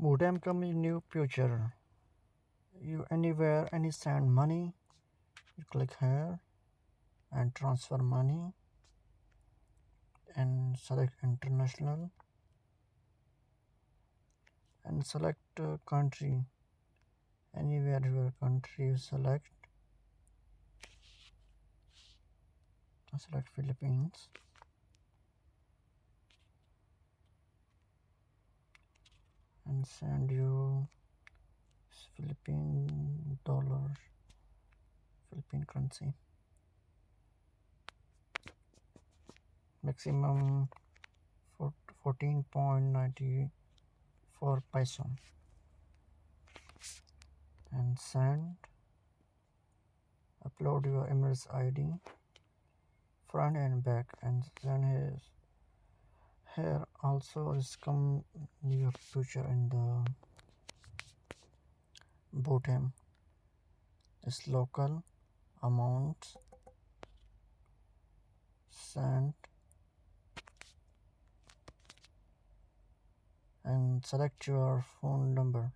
Botim come in new future. You anywhere, any send money. You click here and transfer money and select international and select country. Anywhere your country you select Philippines and send you Philippine dollar, Philippine currency. Maximum 14.94 peso and send. Upload your email's ID front and back and then here also is come your future in the botim is local amount send and select your phone number